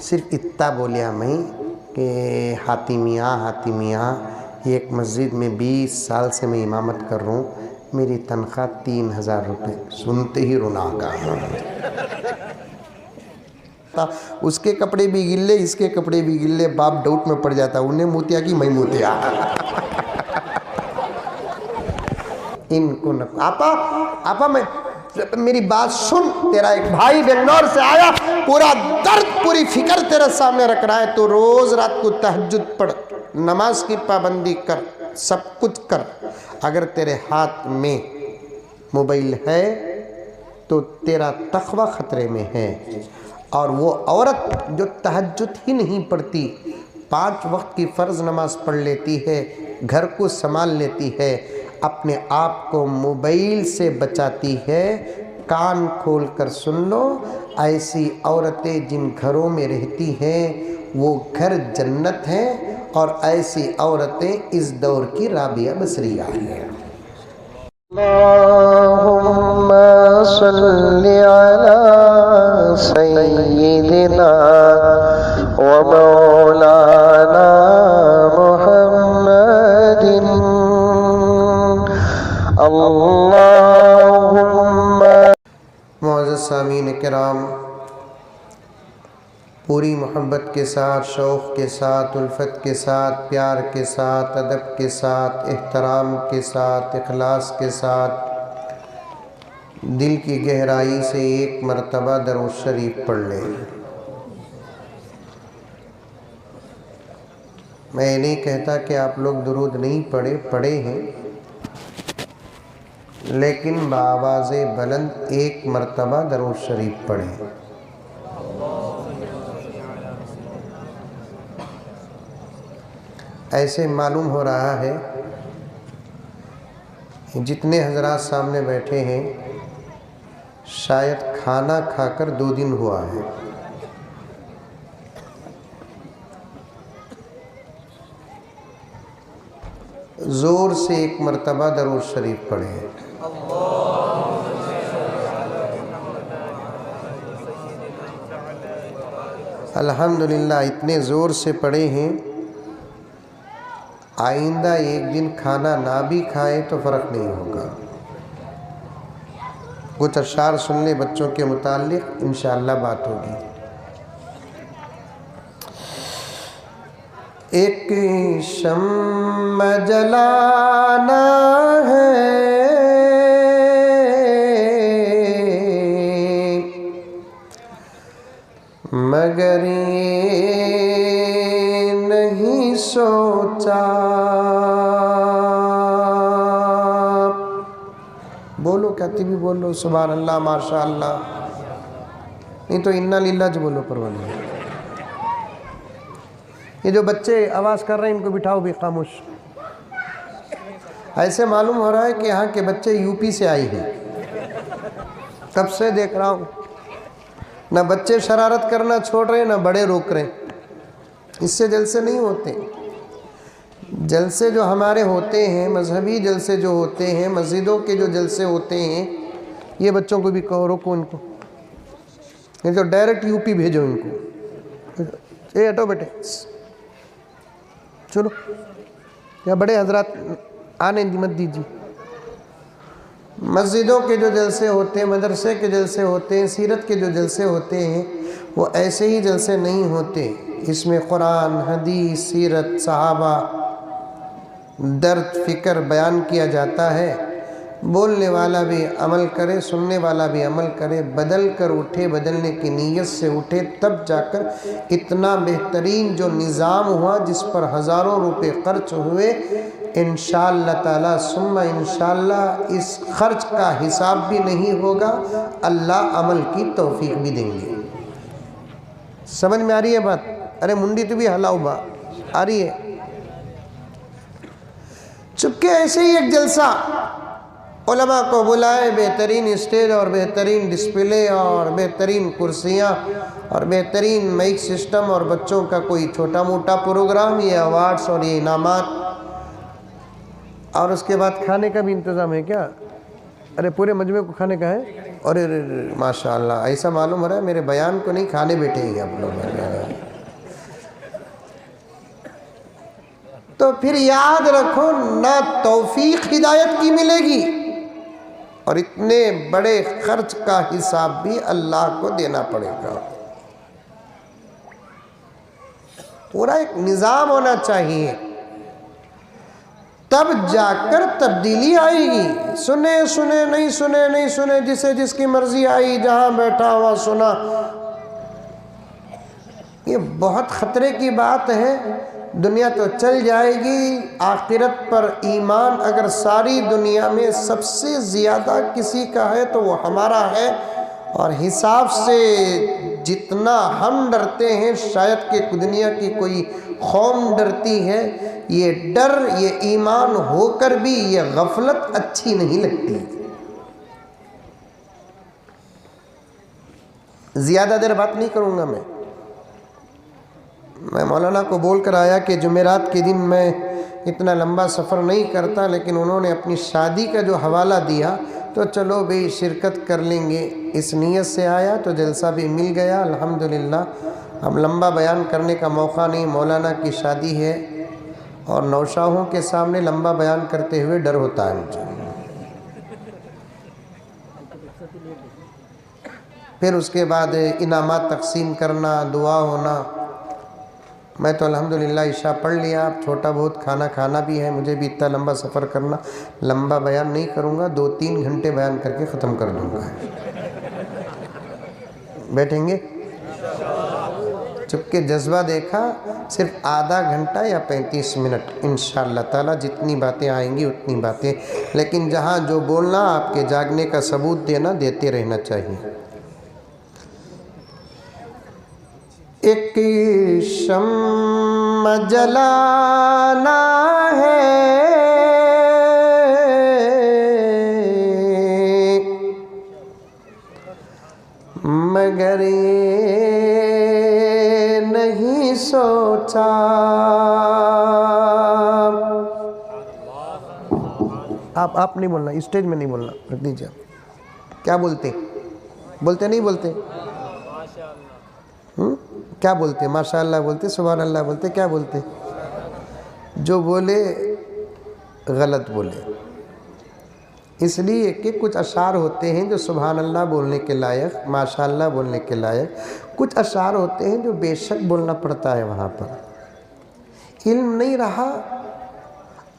صرف اتنا بولیا میں کہ ہاتھی میاں ایک مسجد میں 20 سال سے میں امامت کر رہا ہوں، میری تنخواہ 3000 روپے۔ سنتے ہی رونا آگا۔ اس کے کپڑے بھی گلے، اس کے کپڑے بھی گلے، باپ ڈاؤٹ میں پڑ جاتا، انہیں موتیا کی میں موتیا۔ ان کو آپا میں میری بات سن، تیرا ایک بھائی بنگلور سے آیا، پورا درد پوری فکر تیرے سامنے رکھ رہا ہے، تو روز رات کو تہجد پڑھ، نماز کی پابندی کر، سب کچھ کر۔ اگر تیرے ہاتھ میں موبائل ہے تو تیرا تقوی خطرے میں ہے۔ اور وہ عورت جو تہجد ہی نہیں پڑھتی، 5 وقت کی فرض نماز پڑھ لیتی ہے، گھر کو سنبھال لیتی ہے، اپنے آپ کو موبائل سے بچاتی ہے، کان کھول کر سن لو، ایسی عورتیں جن گھروں میں رہتی ہیں وہ گھر جنت ہیں، اور ایسی عورتیں اس دور کی رابعہ بصریہ ہیں۔ اللہم صلی علی سیدنا و مولانا محمد۔ اللہم معزز سامعین کرام، پوری محبت کے ساتھ، شوق کے ساتھ، الفت کے ساتھ، پیار کے ساتھ، ادب کے ساتھ، احترام کے ساتھ، اخلاص کے ساتھ، دل کی گہرائی سے ایک مرتبہ درود شریف پڑھ لیں۔ میں نہیں کہتا کہ آپ لوگ درود نہیں پڑھے ہیں، لیکن بآواز بلند ایک مرتبہ درود شریف پڑھیں۔ ایسے معلوم ہو رہا ہے جتنے حضرات سامنے بیٹھے ہیں شاید کھانا کھا کر 2 دن ہوا ہے۔ زور سے ایک مرتبہ درود شریف پڑھیں۔ الحمدللہ اتنے زور سے پڑھے ہیں، آئندہ ایک دن کھانا نہ بھی کھائے تو فرق نہیں ہوگا۔ کچھ اشعار سن لے بچوں کے متعلق، انشاءاللہ بات ہوگی۔ ایک شمع جلانا ہے مگر یہ نہیں سوچا، بولو کہتی بھی بولو سبحان اللہ ماشاء اللہ، نہیں تو انا للہ جو بولو پروانہ۔ یہ جو بچے آواز کر رہے ہیں ان کو بٹھاؤ بھی خاموش۔ ایسے معلوم ہو رہا ہے کہ یہاں کے بچے یو پی سے آئی ہیں، کب سے دیکھ رہا ہوں، نہ بچے شرارت کرنا چھوڑ رہے نہ بڑے روک رہے۔ اس سے جلسے نہیں ہوتے، جلسے جو ہمارے ہوتے ہیں، مذہبی جلسے جو ہوتے ہیں، مسجدوں کے جو جلسے ہوتے ہیں، یہ بچوں کو بھی کہو روکو ان کو، نہیں تو ڈائریکٹ یو پی بھیجو ان کو، اے ہٹو بیٹے چلو، یا بڑے حضرات آنے مت دیجیے۔ مسجدوں کے جو جلسے ہوتے ہیں، مدرسے کے جلسے ہوتے ہیں، سیرت کے جو جلسے ہوتے ہیں، وہ ایسے ہی جلسے نہیں ہوتے، اس میں قرآن، حدیث، سیرت، صحابہ، درد، فکر بیان کیا جاتا ہے۔ بولنے والا بھی عمل کرے، سننے والا بھی عمل کرے، بدل کر اٹھے، بدلنے کی نیت سے اٹھے، تب جا کر اتنا بہترین جو نظام ہوا جس پر ہزاروں روپے خرچ ہوئے، انشاءاللہ تعالی ثم انشاءاللہ اس خرچ کا حساب بھی نہیں ہوگا، اللہ عمل کی توفیق بھی دیں گے۔ سمجھ میں آ رہی ہے بات؟ ارے منڈی تو بھی ہلاؤ با آ رہی ہے۔ چپکے ایسے ہی ایک جلسہ علماء کو بلائے، بہترین اسٹیج اور بہترین ڈسپلے اور بہترین کرسیاں اور بہترین مائک سسٹم اور بچوں کا کوئی چھوٹا موٹا پروگرام، یہ ایوارڈز اور یہ انعامات، اور اس کے بعد کھانے کا بھی انتظام ہے کیا؟ ارے پورے مجمع کو کھانے کا ہے؟ ارے ماشاءاللہ، ایسا معلوم ہو رہا ہے میرے بیان کو نہیں کھانے بیٹھے ہی آپ لوگ۔ تو پھر یاد رکھو نہ توفیق ہدایت کی ملے گی اور اتنے بڑے خرچ کا حساب بھی اللہ کو دینا پڑے گا۔ پورا ایک نظام ہونا چاہیے، تب جا کر تبدیلی آئے گی۔ سنے نہیں سنے، جسے جس کی مرضی آئی، جہاں بیٹھا ہوا سنا، یہ بہت خطرے کی بات ہے۔ دنیا تو چل جائے گی، آخرت پر ایمان اگر ساری دنیا میں سب سے زیادہ کسی کا ہے تو وہ ہمارا ہے، اور حساب سے جتنا ہم ڈرتے ہیں شاید کہ دنیا کی کوئی قوم ڈرتی ہے، یہ ڈر، یہ ایمان ہو کر بھی یہ غفلت اچھی نہیں لگتی۔ زیادہ دیر بات نہیں کروں گا میں مولانا کو بول کر آیا کہ جمعرات کے دن میں اتنا لمبا سفر نہیں کرتا، لیکن انہوں نے اپنی شادی کا جو حوالہ دیا تو چلو بھئی شرکت کر لیں گے، اس نیت سے آیا تو جلسہ بھی مل گیا الحمدللہ۔ اب لمبا بیان کرنے کا موقع نہیں، مولانا کی شادی ہے اور نوشاہوں کے سامنے لمبا بیان کرتے ہوئے ڈر ہوتا ہے مجھے۔ پھر اس کے بعد انعامات تقسیم کرنا، دعا ہونا۔ میں تو الحمدللہ عشاء پڑھ لیا، اب چھوٹا بہت کھانا کھانا بھی ہے، مجھے بھی اتنا لمبا سفر کرنا، لمبا بیان نہیں کروں گا، 2-3 گھنٹے بیان کر کے ختم کر دوں گا۔ بیٹھیں گے؟ چونکہ جذبہ دیکھا صرف آدھا گھنٹہ یا 35 منٹ انشاءاللہ تعالی، جتنی باتیں آئیں گی اتنی باتیں، لیکن جہاں جو بولنا آپ کے جاگنے کا ثبوت دینا، دیتے رہنا چاہیے۔ ایک شمع جلانا ہے مگر یہ نہیں سوچا، آپ نہیں بولنا، اسٹیج میں نہیں بولنا، رکھ دیجیے۔ کیا بولتے نہیں بولتے؟ کیا بولتے؟ ماشاءاللہ بولتے، سبحان اللہ بولتے، کیا بولتے؟ جو بولے غلط بولے، اس لیے کہ کچھ اشعار ہوتے ہیں جو سبحان اللہ بولنے کے لائق، ماشاءاللہ بولنے کے لائق، کچھ اشعار ہوتے ہیں جو بے شک بولنا پڑتا ہے۔ وہاں پر علم نہیں رہا،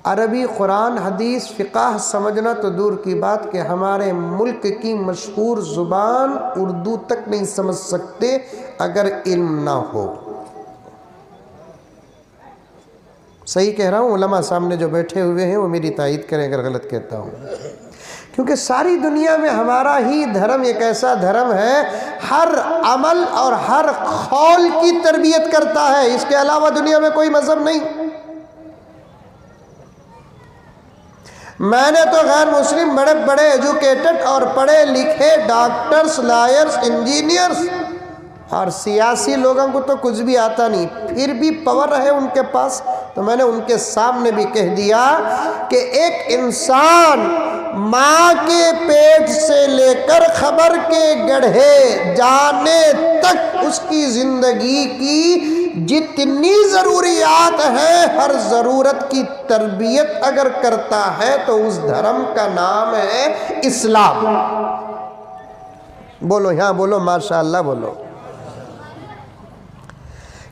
عربی، قرآن، حدیث، فقہ سمجھنا تو دور کی بات کہ ہمارے ملک کی مشہور زبان اردو تک نہیں سمجھ سکتے اگر علم نہ ہو۔ صحیح کہہ رہا ہوں؟ علماء سامنے جو بیٹھے ہوئے ہیں وہ میری تائید کریں اگر غلط کہتا ہوں، کیونکہ ساری دنیا میں ہمارا ہی دھرم ایک ایسا دھرم ہے ہر عمل اور ہر قول کی تربیت کرتا ہے، اس کے علاوہ دنیا میں کوئی مذہب نہیں۔ میں نے تو غیر مسلم بڑے بڑے ایجوکیٹڈ اور پڑھے لکھے ڈاکٹرز، لائرز، انجینئرز اور سیاسی لوگوں کو تو کچھ بھی آتا نہیں، پھر بھی پاور ہے ان کے پاس، تو میں نے ان کے سامنے بھی کہہ دیا کہ ایک انسان ماں کے پیٹ سے لے کر خبر کے گڑھے جانے تک اس کی زندگی کی جتنی ضروریات ہیں، ہر ضرورت کی تربیت اگر کرتا ہے تو اس دھرم کا نام ہے اسلام۔ بولو یہاں، بولو ماشاءاللہ، بولو۔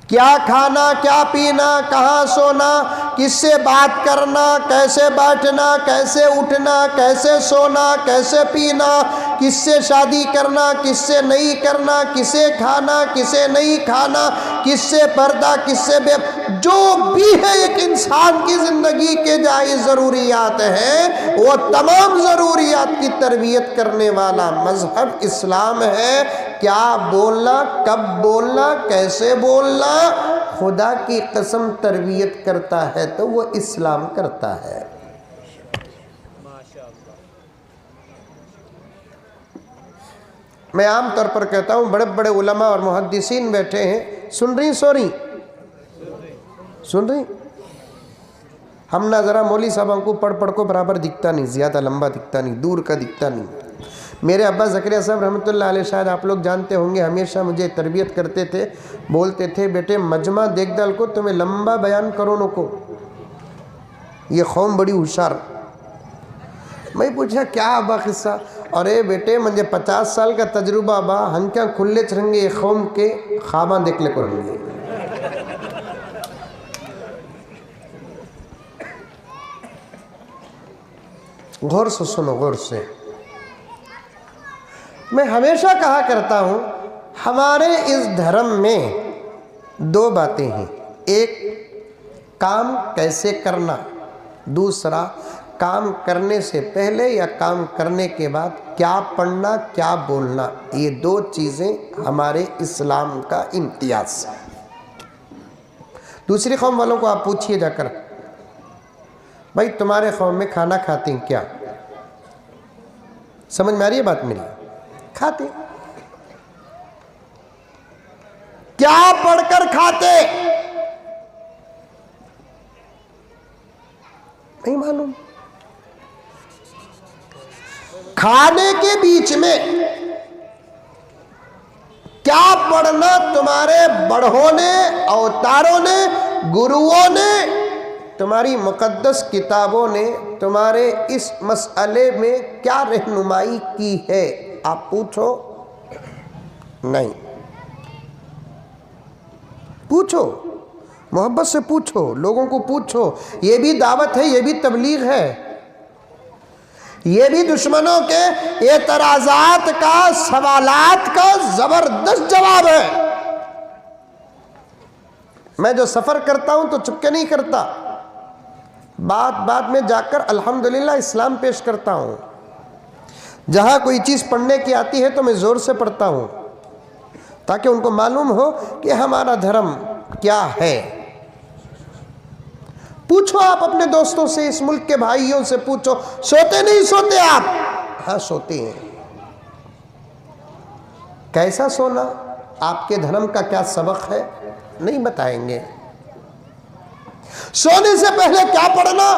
کیا کھانا، کیا پینا، کہاں سونا، کس سے بات کرنا، کیسے بیٹھنا، کیسے اٹھنا، کیسے سونا، کیسے پینا، کس سے شادی کرنا، کس سے نہیں کرنا، کسے کھانا، کسے نہیں کھانا، کس سے پردہ، کس سے بے، جو بھی ہے ایک انسان کی زندگی کے جائز ضروریات ہیں، وہ تمام ضروریات کی تربیت کرنے والا مذہب اسلام ہے۔ کیا بولنا، کب بولنا، کیسے بولنا، خدا کی قسم تربیت کرتا ہے تو وہ اسلام کرتا ہے۔ میں عام طور پر کہتا ہوں بڑے بڑے علماء اور محدثین بیٹھے ہیں، سن رہی سن رہی؟ ہم نہ ذرا مولوی صاحب ہم کو پڑھ کو برابر دکھتا نہیں، زیادہ لمبا دکھتا نہیں، دور کا دکھتا نہیں۔ میرے ابا زکریا صاحب رحمۃ اللہ علیہ، شاید آپ لوگ جانتے ہوں گے، ہمیشہ مجھے تربیت کرتے تھے، بولتے تھے بیٹے مجمع دیکھ دال کو تمہیں لمبا بیان کرو نو کو، یہ قوم بڑی ہوشیار. میں پوچھا کیا ابا قصہ؟ ارے بیٹے مجھے 50 سال کا تجربہ ابا ہم کیا کھلے چرنگے یہ قوم کے خواباں دیکھ لے کریں گے. غور سے سنو، غور سے. میں ہمیشہ کہا کرتا ہوں ہمارے اس دھرم میں 2 باتیں ہیں. ایک کام کیسے کرنا، دوسرا کام کرنے سے پہلے یا کام کرنے کے بعد کیا پڑھنا کیا بولنا. یہ 2 چیزیں ہمارے اسلام کا امتیاز ہے. دوسری قوم والوں کو آپ پوچھئے جا کر، بھائی تمہارے قوم میں کھانا کھاتے ہیں کیا؟ سمجھ میں آ رہی ہے بات میری؟ کھاتے. کیا پڑھ کر کھاتے؟ نہیں معلوم. کھانے کے بیچ میں کیا پڑھنا تمہارے بڑھوں نے، اوتاروں نے، گروؤں نے، تمہاری مقدس کتابوں نے تمہارے اس مسئلے میں کیا رہنمائی کی ہے؟ آپ پوچھو. نہیں. پوچھو، محبت سے پوچھو، لوگوں کو پوچھو. یہ بھی دعوت ہے، یہ بھی تبلیغ ہے، یہ بھی دشمنوں کے اعتراضات کا، سوالات کا زبردست جواب ہے. میں جو سفر کرتا ہوں تو چپکے نہیں کرتا، بات میں جا کر الحمدللہ اسلام پیش کرتا ہوں. جہاں کوئی چیز پڑھنے کی آتی ہے تو میں زور سے پڑھتا ہوں تاکہ ان کو معلوم ہو کہ ہمارا دھرم کیا ہے. پوچھو آپ اپنے دوستوں سے، اس ملک کے بھائیوں سے پوچھو، سوتے نہیں سوتے آپ؟ ہاں سوتے ہیں. کیسا سونا؟ آپ کے دھرم کا کیا سبق ہے؟ نہیں بتائیں گے. سونے سے پہلے کیا پڑھنا؟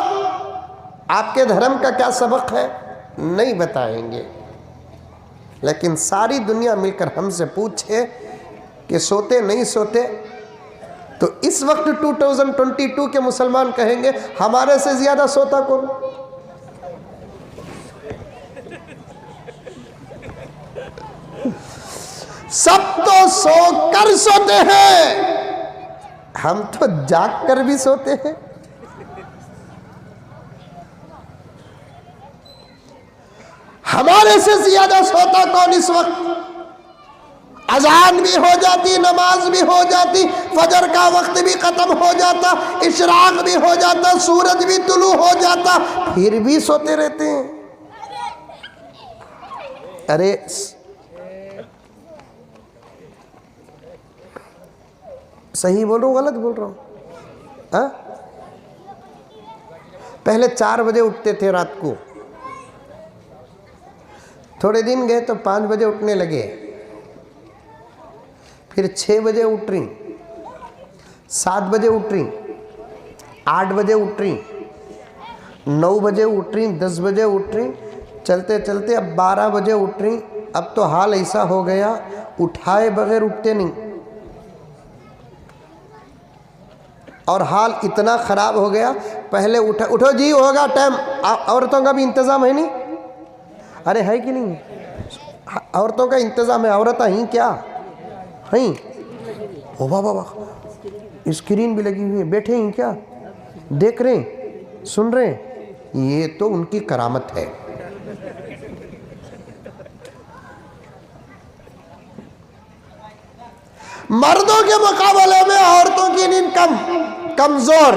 آپ کے دھرم کا کیا سبق ہے؟ نہیں بتائیں گے. لیکن ساری دنیا مل کر ہم سے پوچھے کہ سوتے نہیں سوتے، تو اس وقت 2022 کے مسلمان کہیں گے ہمارے سے زیادہ سوتا کون؟ سب تو سو کر سوتے ہیں، ہم تو جاگ کر بھی سوتے ہیں. ہمارے سے زیادہ سوتا کون اس وقت؟ اذان بھی ہو جاتی، نماز بھی ہو جاتی، فجر کا وقت بھی ختم ہو جاتا، اشراق بھی ہو جاتا، سورج بھی طلوع ہو جاتا، پھر بھی سوتے رہتے ہیں. ارے صحیح بول رہا ہوں غلط بول رہا ہوں؟ ہاں؟ پہلے 4 بجے اٹھتے تھے رات کو، تھوڑے دن گئے تو 5 بجے اٹھنے لگے، پھر 6 بجے اٹھ رہی، 7 بجے اٹھ رہی، 8 بجے اٹھ رہی، 9 بجے اٹھ رہی، 10 بجے اٹھ رہی، چلتے چلتے اب 12 بجے اٹھ رہی. اب تو حال ایسا ہو گیا اٹھائے بغیر اٹھتے نہیں، اور حال اتنا خراب ہو گیا پہلے اٹھو جی ہوگا ٹائم. عورتوں کا بھی انتظام ہے نہیں؟ ارے ہے کہ نہیں؟ عورتوں کا انتظام ہے. عورتیں ہیں کیا ہیں؟ او بابا اسکرین بھی لگی ہوئی ہے، بیٹھے ہیں کیا؟ دیکھ رہے ہیں، سن رہے ہیں. یہ تو ان کی کرامت ہے. مردوں کے مقابلے میں عورتوں کی نیند کمزور.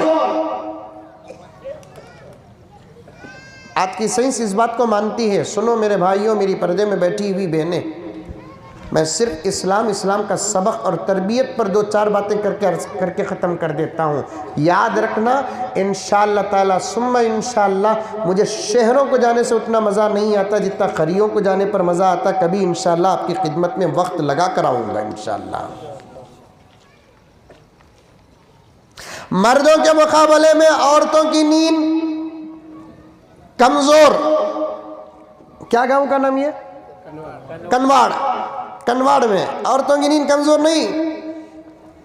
آج کی سائنس اس بات کو مانتی ہے. سنو میرے بھائیوں، میری پردے میں بیٹھی ہوئی بہنیں، میں صرف اسلام کا سبق اور تربیت پر 2-4 باتیں کر کے ختم کر دیتا ہوں. یاد رکھنا انشاءاللہ تعالی ثم انشاءاللہ مجھے شہروں کو جانے سے اتنا مزہ نہیں آتا جتنا قریوں کو جانے پر مزہ آتا. کبھی انشاءاللہ آپ کی خدمت میں وقت لگا کر آؤں گا انشاءاللہ. مردوں کے مقابلے میں عورتوں کی نیند کمزور. کیا گاؤں کا نام یہ؟ کنواڑ میں عورتوں کی نیند کمزور نہیں.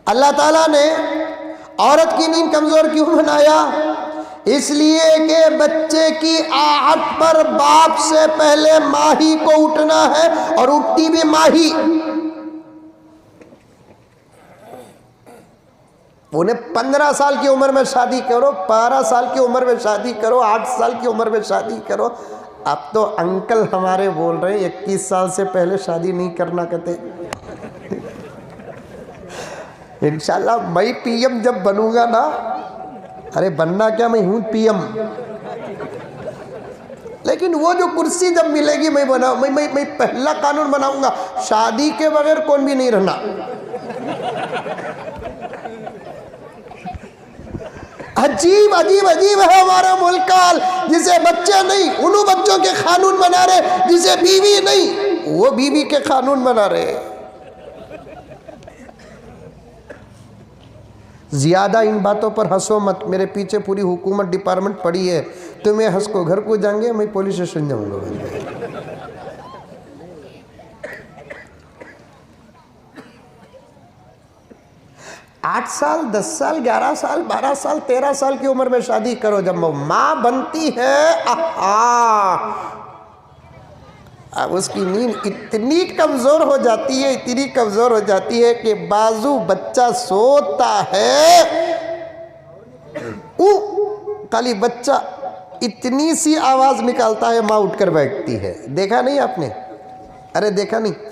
اللہ تعالیٰ نے عورت کی نیند کمزور کیوں بنایا؟ اس لیے کہ بچے کی آہٹ پر باپ سے پہلے ماہی کو اٹھنا ہے، اور اٹھتی بھی ماہی۔ انہیں 15 سال کی عمر میں شادی کرو، 12 سال کی عمر میں شادی کرو، 8 سال کی عمر میں شادی کرو۔ اب تو انکل ہمارے بول رہے ہیں 21 سال سے پہلے شادی نہیں کرنا کہتے۔ انشاءاللہ میں پی ایم جب بنوں گا نا، ارے بننا کیا، میں ہوں پی ایم، لیکن وہ جو کرسی جب ملے گی میں پہلا قانون بناؤں گا، شادی کے بغیر کون بھی نہیں رہنا۔ عجیب عجیب عجیب ہے ہمارا ملک کا حال، جسے بچے نہیں انہوں بچوں کے قانون بنا رہے، جسے بیوی نہیں وہ بیوی کے قانون بنا رہے۔ زیادہ ان باتوں پر ہنسو مت، میرے پیچھے پوری حکومت ڈپارٹمنٹ پڑی ہے، تمہیں ہنس کو گھر کو جائیں گے، میں پولیس اسٹیشن جاؤں گا۔ 8 سال 10 سال 11 سال 12 سال 13 سال کی عمر میں شادی کرو، جب وہ ماں بنتی ہے اب اس کی نیند اتنی کمزور ہو جاتی ہے، اتنی کمزور ہو جاتی ہے کہ بازو بچہ سوتا ہے، خالی بچہ اتنی سی آواز نکالتا ہے، ماں اٹھ کر بیٹھتی ہے۔ دیکھا نہیں آپ نے؟ ارے دیکھا نہیں؟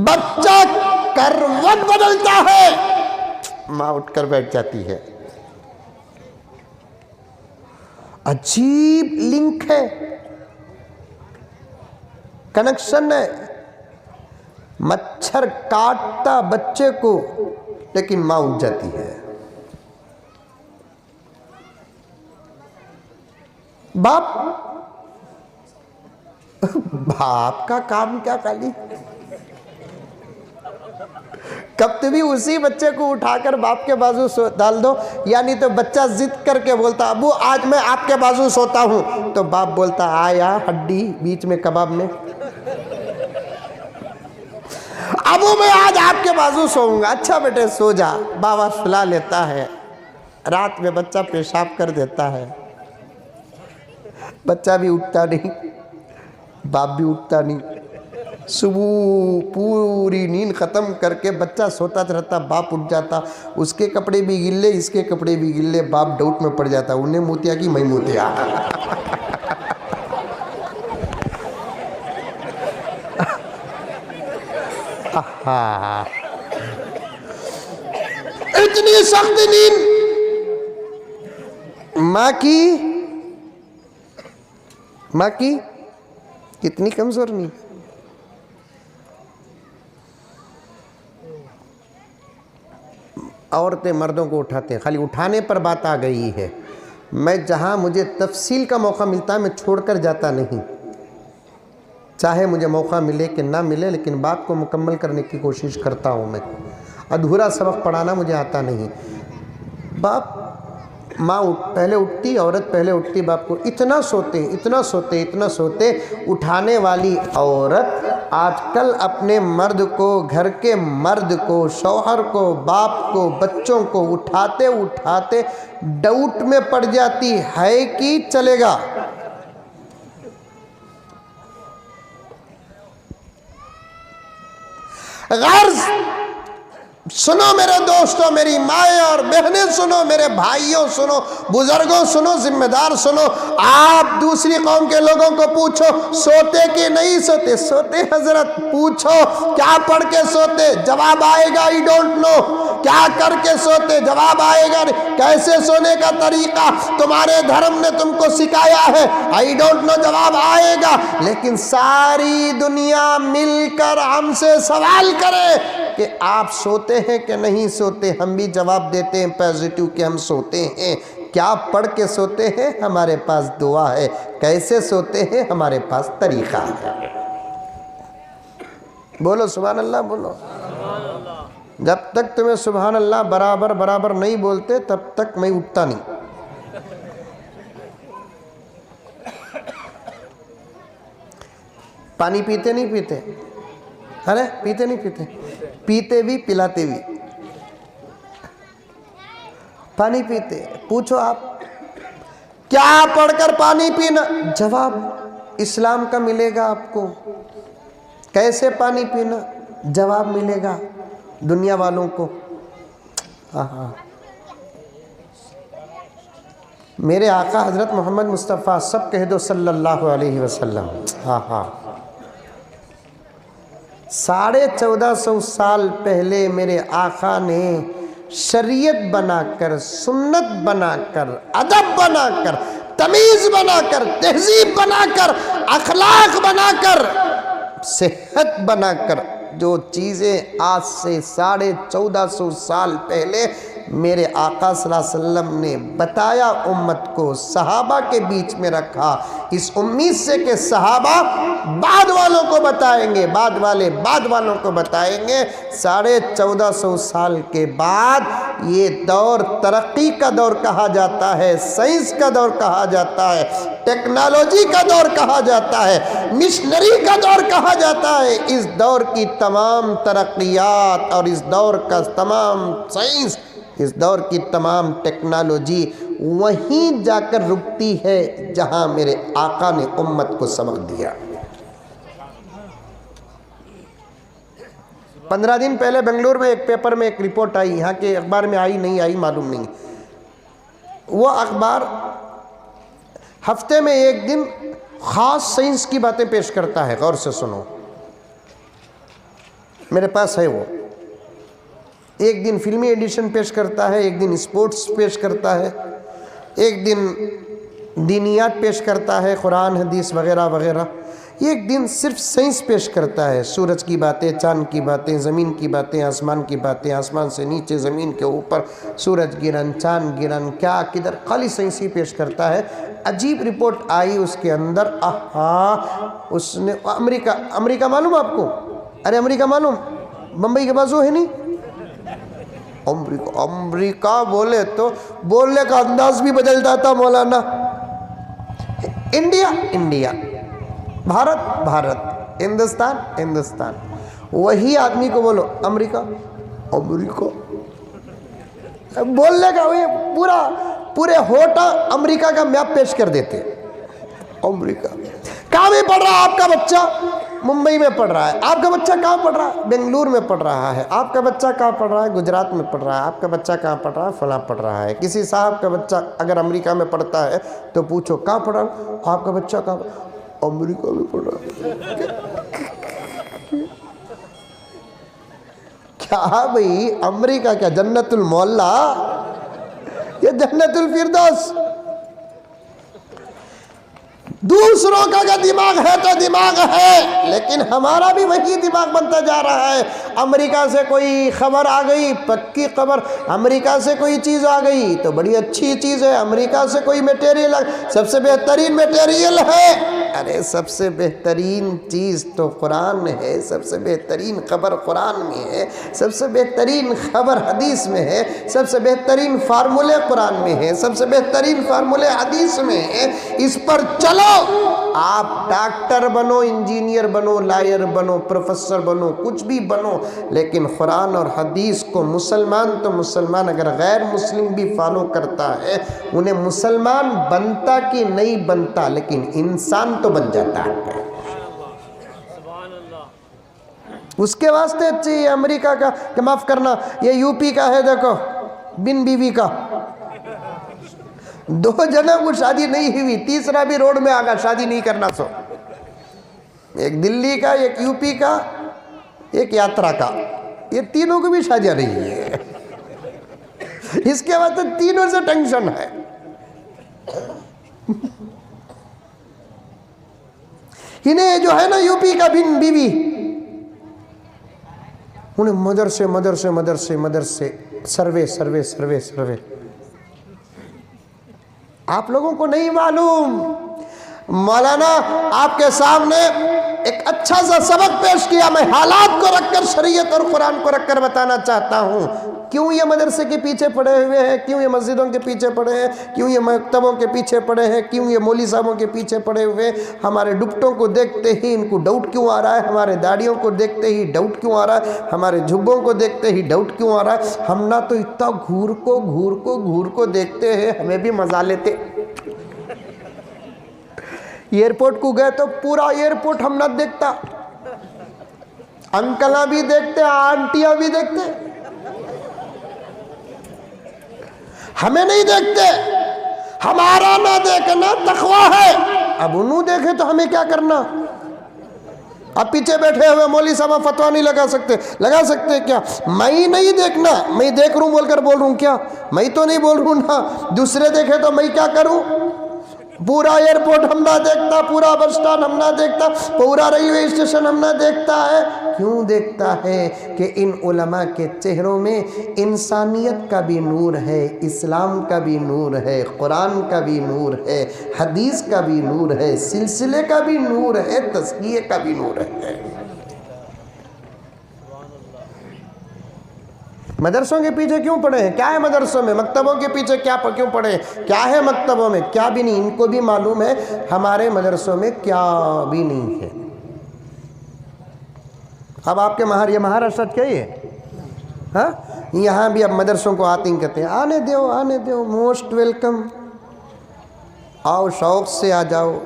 بچہ کروٹ بدلتا ہے، ماں اٹھ کر بیٹھ جاتی ہے۔ عجیب لنک ہے، کنیکشن ہے۔ مچھر کاٹتا بچے کو لیکن ماں اٹھ جاتی ہے۔ باپ کا کام کیا خالی، کب بھی اسی بچے کو اٹھا کر باپ کے بازو ڈال دو، یعنی تو بچہ ضد کر کے بولتا ابو آج میں آپ کے بازو سوتا ہوں، تو باپ بولتا آیا ہڈی بیچ میں کباب میں، ابو میں آج آپ کے بازو سوؤں گا۔ اچھا بیٹے سو جا، بابا سلا لیتا ہے۔ رات میں بچہ پیشاب کر دیتا ہے، بچہ بھی اٹھتا نہیں، باپ بھی اٹھتا نہیں۔ صبح پوری نیند ختم کر کے بچہ سوتا رہتا، باپ اٹھ جاتا، اس کے کپڑے بھی گلے اس کے کپڑے بھی گلے، باپ ڈاؤٹ میں پڑ جاتا، انہیں موتیا کی میں موتیا۔ اتنی سخت نیند ماں کی کتنی کمزور نیند۔ عورتیں مردوں کو اٹھاتے ہیں، خالی اٹھانے پر بات آ گئی ہے۔ میں جہاں مجھے تفصیل کا موقع ملتا ہے میں چھوڑ کر جاتا نہیں، چاہے مجھے موقع ملے کہ نہ ملے، لیکن بات کو مکمل کرنے کی کوشش کرتا ہوں۔ میں ادھورا سبق پڑھانا مجھے آتا نہیں۔ باپ ماں پہلے اٹھتی، عورت پہلے اٹھتی، باپ کو اتنا سوتے، اٹھانے والی عورت آج کل اپنے مرد کو، گھر کے مرد کو، شوہر کو، باپ کو، بچوں کو اٹھاتے ڈاؤٹ میں پڑ جاتی ہے کہ چلے گا۔ غرض سنو میرے دوستوں، میری مائیں اور بہنیں سنو، میرے بھائیوں سنو، بزرگوں سنو، ذمہ دار سنو۔ آپ دوسری قوم کے لوگوں کو پوچھو سوتے کہ نہیں سوتے؟ سوتے حضرت۔ پوچھو کیا پڑھ کے سوتے؟ جواب آئے گا I don't know۔ کیا کر کے سوتے؟ جواب آئے گا کیسے سونے کا طریقہ تمہارے دھرم نے تم کو سکھایا ہے I don't know، جواب آئے گا۔ لیکن ساری دنیا مل کر ہم سے سوال کرے کہ آپ سوتے ہیں کہ نہیں سوتے، ہم بھی جواب دیتے ہیں پازیٹیو کہ ہم سوتے ہیں۔ کیا پڑھ کے سوتے ہیں؟ ہمارے پاس دعا ہے۔ کیسے سوتے ہیں؟ ہمارے پاس طریقہ ہے۔ بولو سبحان اللہ، بولو۔ جب تک تمہیں سبحان اللہ برابر نہیں بولتے تب تک میں اٹھتا نہیں۔ پانی پیتے نہیں پیتے؟ ارے پیتے نہیں پیتے؟ پیتے بھی پلاتے بھی۔ پانی پیتے ہیں. پوچھو آپ کیا پڑھ کر پانی پینا؟ جواب اسلام کا ملے گا آپ کو. کیسے پانی پینا؟ جواب ملے گا دنیا والوں کو. میرے آقا حضرت محمد مصطفیٰ سب کہہ دو صلی اللہ علیہ وسلم. 1450 سال پہلے میرے آقا نے شریعت بنا کر، سنت بنا کر، ادب بنا کر، تمیز بنا کر، تہذیب بنا کر، اخلاق بنا کر، صحت بنا کر، جو چیزیں آج سے 1450 سال پہلے میرے آقا صلی اللہ علیہ وسلم نے بتایا امت کو، صحابہ کے بیچ میں رکھا، اس امید سے کہ صحابہ بعد والوں کو بتائیں گے، بعد والے بعد والوں کو بتائیں گے. 1450 سال کے بعد یہ دور ترقی کا دور کہا جاتا ہے، سائنس کا دور کہا جاتا ہے، ٹیکنالوجی کا دور کہا جاتا ہے، مشنری کا دور کہا جاتا ہے. اس دور کی تمام ترقیات اور اس دور کا تمام سائنس، اس دور کی تمام ٹیکنالوجی وہیں جا کر رکتی ہے جہاں میرے آقا نے امت کو سبق دیا. 15 دن پہلے بنگلور میں ایک پیپر میں ایک رپورٹ آئی، یہاں کے اخبار میں آئی نہیں آئی معلوم نہیں. وہ اخبار ہفتے میں ایک دن خاص سائنس کی باتیں پیش کرتا ہے. غور سے سنو، میرے پاس ہے وہ. ایک دن فلمی ایڈیشن پیش کرتا ہے، ایک دن اسپورٹس پیش کرتا ہے، ایک دن دینیات پیش کرتا ہے، قرآن حدیث وغیرہ وغیرہ. ایک دن صرف سائنس پیش کرتا ہے، سورج کی باتیں، چاند کی باتیں، زمین کی باتیں، آسمان کی باتیں، آسمان سے نیچے، زمین کے اوپر، سورج گرہن، چاند گرہن، کیا کدھر، خالی سائنس ہی پیش کرتا ہے. عجیب رپورٹ آئی اس کے اندر. اس نے امریکہ معلوم آپ کو؟ ارے امریکہ معلوم، بمبئی کے بازو ہے نہیں؟ امریکہ بولے تو بولنے کا انداز بھی بدلتا تھا مولانا. انڈیا، بھارت، ہندوستان. وہی آدمی کو بولو امریکہ بولنے کا پورے ہوٹا امریکہ کا میپ پیش کر دیتے. امریکہ کہاں میں پڑھ رہا ہے آپ کا بچہ؟ ممبئی میں پڑھ رہا ہے. آپ کا بچہ کہاں پڑھ رہا ہے؟ بنگلور میں پڑھ رہا ہے. آپ کا بچہ کہاں پڑھ رہا ہے؟ گجرات میں پڑھ رہا ہے. آپ کا بچہ کہاں پڑھ رہا ہے؟ فلاں پڑھ رہا ہے. کسی صاحب کا بچہ اگر امریکہ میں پڑھتا ہے تو پوچھو کہاں پڑھ رہا ہے؟ آپ کا بچہ کہاں؟ امریکہ میں پڑھ رہا ہے. کیا بھئی امریکہ کیا جنت المعلا یا جنت الفردوس؟ دوسروں کا اگر دماغ ہے تو دماغ ہے، لیکن ہمارا بھی وہی دماغ بنتا جا رہا ہے. امریکہ سے کوئی خبر آ گئی، پکی خبر، امریکہ سے کوئی چیز آ گئی تو بڑی اچھی چیز ہے. امریکہ سے کوئی میٹیریل، سب سے بہترین میٹیریل ہے. ارے سب سے بہترین چیز تو قرآن ہے، سب سے بہترین خبر قرآن میں ہے، سب سے بہترین خبر حدیث میں ہے، سب سے بہترین فارمولے قرآن میں ہے، سب سے بہترین فارمولے حدیث میں ہے. اس پر چلو. آپ ڈاکٹر بنو، انجینئر بنو، لائر بنو، پروفیسر بنو، کچھ بھی بنو، لیکن قرآن اور حدیث کو مسلمان تو مسلمان اگر غیر مسلم بھی فالو کرتا ہے، انہیں مسلمان بنتا کہ نہیں بنتا لیکن انسان تو بن جاتا ہے. اس کے واسطے یہ امریکہ کا کہ معاف کرنا یہ یو پی کا ہے، دیکھو بن بیوی کا 2 جنوں کو شادی نہیں ہوئی، تیسرا بھی روڈ میں آگا شادی نہیں کرنا. سو ایک دلی کا، ایک یو پی کا، ایک یاترا کا، یہ تینوں کو بھی شادیاں نہیں ہے. اس کے بعد تو تینوں سے ٹینشن ہے. انہیں جو ہے نا یو پی کا بن بیوی، انہیں مدرسے سروے. آپ لوگوں کو نہیں معلوم، مولانا آپ کے سامنے ایک अच्छा सा सबक पेश किया। मैं हालात को रखकर, शरीयत और कुरान को रखकर बताना चाहता हूँ, क्यों ये मदरसे के पीछे पड़े हुए हैं, क्यों ये मस्जिदों के पीछे पड़े हैं, क्यों ये मकतबों के पीछे पड़े हैं, क्यों ये मौलवी साहबों के पीछे पड़े हुए हैं। हमारे दुपट्टों को देखते ही इनको डाउट क्यों आ रहा है, हमारे दाढ़ियों को देखते ही डाउट क्यों आ रहा है, हमारे जुब्बों को देखते ही डाउट क्यों आ रहा है। हम ना तो इतना घूर को देखते हैं, हमें भी मजा लेते। एयरपोर्ट को गए तो पूरा एयरपोर्ट हम ना देखता, अंकल भी देखते, आंटियां भी देखते, हमें नहीं देखते। हमारा ना देखना तकवा है। अब उन्होंने देखे तो हमें क्या करना। अब पीछे बैठे हुए मौलवी साहब फतवा नहीं लगा सकते क्या? मैं ही नहीं देखना, मैं देख रहा हूं बोलकर बोल रहा हूं क्या? मैं तो नहीं बोल रहा हूं ना, दूसरे देखे तो मैं क्या करूं? पूरा एयरपोर्ट हम ना देखता, पूरा बस स्टैंड हम ना देखता, पूरा रेलवे स्टेशन हम ना देखता है। क्यों देखता है? कि इन उलमा के चेहरों में इंसानियत का भी नूर है, इस्लाम का भी नूर है, कुरान का भी नूर है, हदीस का भी नूर है, सिलसिले का भी नूर है, तज़किये का भी नूर है। मदरसों के पीछे क्यों पड़े हैं? क्या है मदरसों में? मकतबों के पीछे क्यों पड़े हैं? क्या है मकतबों में? क्या भी नहीं। इनको भी मालूम है हमारे मदरसों में क्या भी नहीं है। अब आपके ये महाराष्ट्र क्या ही है? हाँ, यहाँ भी अब मदरसों को आतिंग कहते हैं। आने दो, मोस्ट वेलकम, आओ, शौक से आ जाओ।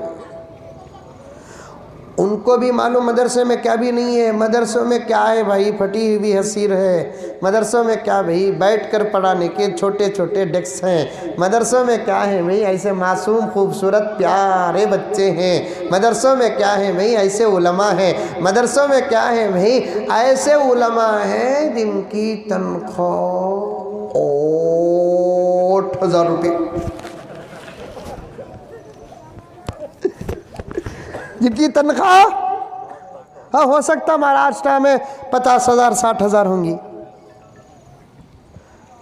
उनको भी मालूम मदरसे में क्या भी नहीं है। मदरसों में क्या है भाई? फटी हुई हसीर है। मदरसों में क्या भाई? बैठकर पढ़ाने के छोटे छोटे डेस्क हैं। मदरसों में क्या है भाई? ऐसे मासूम खूबसूरत प्यारे बच्चे हैं। मदरसों में क्या है भाई? ऐसे उलमा हैं। मदरसों में क्या है भाई? ऐसे उलमा हैं जिनकी तनख्वाह 8,000 रुपये, जिनकी तनख्वाह हाँ हो सकता महाराष्ट्र में 50,000 60,000 होंगी।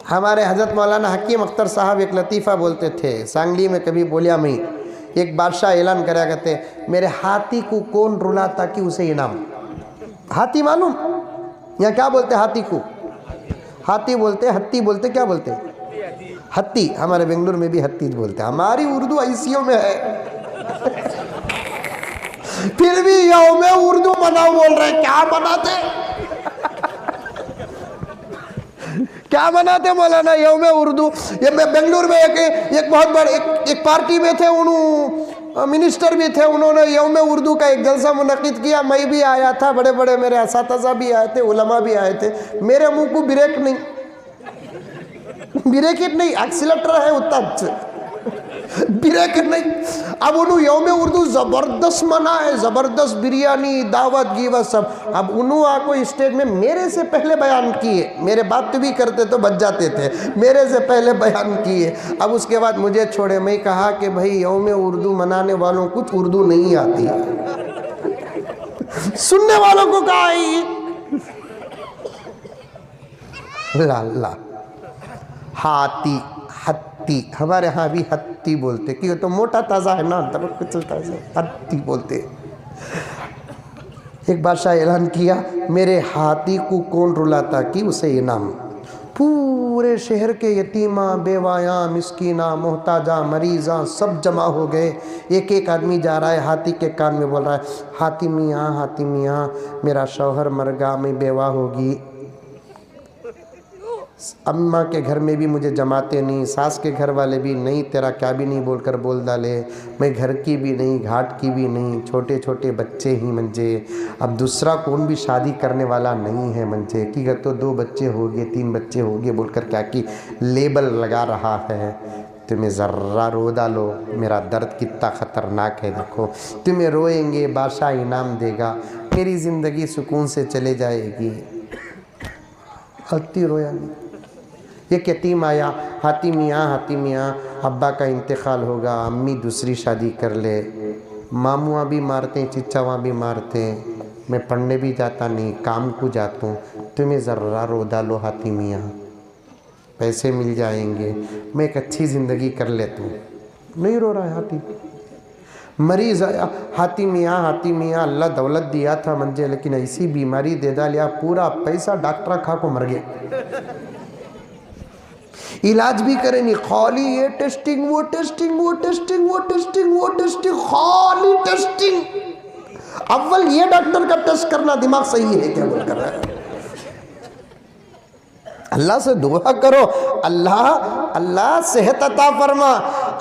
हमारे हजरत मौलाना हकीम अख्तर साहब एक लतीफ़ा बोलते थे, सांगली में कभी बोलिया में एक बादशाह ऐलान करा करते, मेरे हाथी को कौन रुला ताकि उसे इनाम। हाथी मालूम यहाँ क्या बोलते? हाथी को हाथी बोलते, हत्ती बोलते, क्या बोलते? हत्ती। हमारे बेंगलुरु में भी हत्ती बोलते। हमारी उर्दू ऐसियों में है फिर भी यौम उर्दू मनाओ बोल रहे। क्या मनाते क्या मनाते मौलाना यौम उर्दू? ये मैं बेंगलुरु में एक बहुत बड़े एक पार्टी में थे, उन्होंने मिनिस्टर भी थे, उन्होंने यौम उर्दू का एक जलसा मुनक्किद किया। मैं भी आया था, बड़े बड़े मेरे असातिज़ा भी आए थे, उलमा भी आए थे। मेरे मुंह को ब्रेक नहीं, ब्रेक नहीं, एक्सीलेटर है उतना ब्रेक नहीं। अब उन्होंने यौम उर्दू ज़बरदस्त मना है, ज़बरदस्त बिरयानी दावत गीवत सब। अब उन्होंने आको स्टेज में मेरे से पहले बयान किए, मेरे बात भी करते तो बच जाते थे, मेरे से पहले बयान किए। अब उसके बाद मुझे छोड़े। मैं कहा कि भाई यौम उर्दू मनाने वालों कुछ उर्दू नहीं आती सुनने वालों को कहा है ला हाथी हत्ती। हमारे यहाँ भी हत्ती बोलते, क्यों? तो मोटा ताज़ा है ना, तब चलता है, हत्ती बोलते। एक बादशाह ऐलान किया, मेरे हाथी को कौन रुलाता कि उसे इनाम। पूरे शहर के यतीमा, बेवायां, मिस्कीना, मोहताजा, मरीज़ा सब जमा हो गए। एक एक आदमी जा रहा है, हाथी के कान में बोल रहा है, हाथी मियाँ मेरा शौहर मर गया, मैं बेवा होगी। अम्मा के घर में भी मुझे जमाते नहीं, सास के घर वाले भी नहीं, तेरा क्या भी नहीं बोलकर बोल डाले। मैं घर की भी नहीं, घाट की भी नहीं, छोटे छोटे बच्चे ही मंजे। अब दूसरा कौन भी शादी करने वाला नहीं है मंजे कि तो 2 बच्चे हो गए, 3 बच्चे हो गए बोलकर क्या की लेबल लगा रहा है। तुम्हें ज़र्रा रो डालो, मेरा दर्द कितना ख़तरनाक है। देखो तुम्हें रोएंगे, बादशाह इनाम देगा, मेरी ज़िंदगी सुकून से चले जाएगी। हत्ती रोया नहीं। एक यतीम आया, हाथी मियाँ अब्बा का इंतकाल होगा, अम्मी दूसरी शादी कर ले, मामुआ भी मारते हैं, चिच्चावा भी मारते हैं, मैं पढ़ने भी जाता नहीं, काम को जाता हूँ, तुम्हें ज़र्रा रो डालो हाथी मियाँ, पैसे मिल जाएंगे, मैं एक अच्छी ज़िंदगी कर लेता हूँ। नहीं रो रहा है हाथी। मरीज आया, हाथी मियाँ अल्लाह दौलत दिया था मुझे, लेकिन ऐसी बीमारी दे डालिया, पूरा पैसा डॉक्टर खा को मर गया। इलाज भी करे नहीं, खाली ये टेस्टिंग वो टेस्टिंग वो टेस्टिंग वो टेस्टिंग वो टेस्टिंग, खाली टेस्टिंग। अव्वल ये डॉक्टर का टेस्ट करना दिमाग सही है क्या बोल कर रहा है। अल्लाह से दुआ करो, अल्लाह सेहत अता फरमा।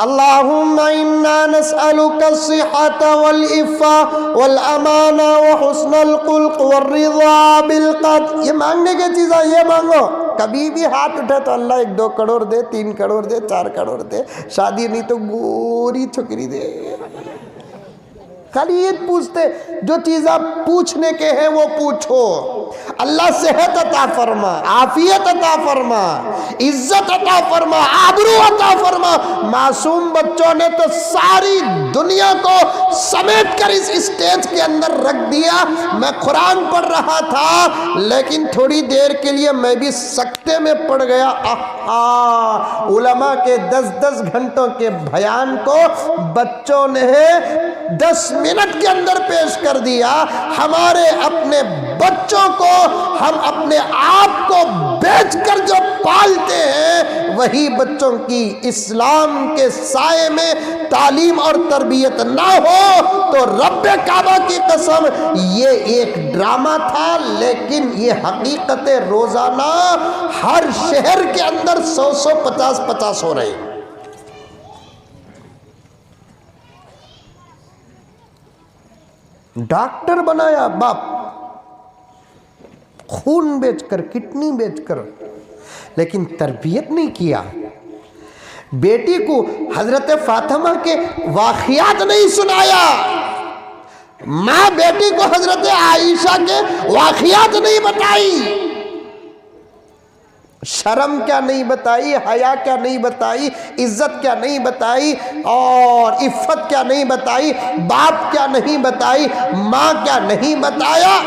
अल्लाहुम्मा इन्ना नस्अलुका सिहत वल इफ़ा वल अमाना व हुस्नल खुल्क व रिज़ा बिल क़द। ये मांगने की चीज़ है, ये मांगो। कभी भी हाथ उठे तो अल्लाह 1-2 करोड़ दे, 3 करोड़ दे, 4 करोड़ दे, शादी नहीं तो गोरी छोकरी दे। खाली ये पूछते, जो चीज आप पूछने के हैं वो पूछो। अल्लाह सेहत अता फरमा, आफियत अता फरमा, इज्जत अता फरमा, आबरू अता फरमा। मासूम बच्चों ने तो सारी दुनिया को समेट कर इस स्टेज के अंदर रख दिया। मैं कुरान पढ़ रहा था, लेकिन थोड़ी देर के लिए मैं भी सकते में पड़ गया। उलमा के 10-10 घंटों के बयान को बच्चों ने 10 मिनट के अंदर पेश कर दिया। हमारे अपने बच्चों को हम अपने आप को बेचकर जो पालते हैं, वही बच्चों की इस्लाम के साये में तालीम और तरबियत ना हो तो रब्बे काबा की कसम ये एक ड्रामा था, लेकिन ये हकीकत रोजाना हर शहर के अंदर 100 50 हो रहे हैं। डॉक्टर बनाया बाप, खून बेचकर, किडनी बेचकर, लेकिन तरबियत नहीं किया। बेटी को हजरत फातिमा के वाक़ियात नहीं सुनाया, माँ बेटी को हजरत आयशा के वाक़ियात नहीं बताई। शर्म क्या नहीं बताई, हया क्या नहीं बताई, इज्जत क्या नहीं बताई, और इफ़्फ़त क्या नहीं बताई, बाप क्या नहीं बताई, माँ क्या नहीं बताया,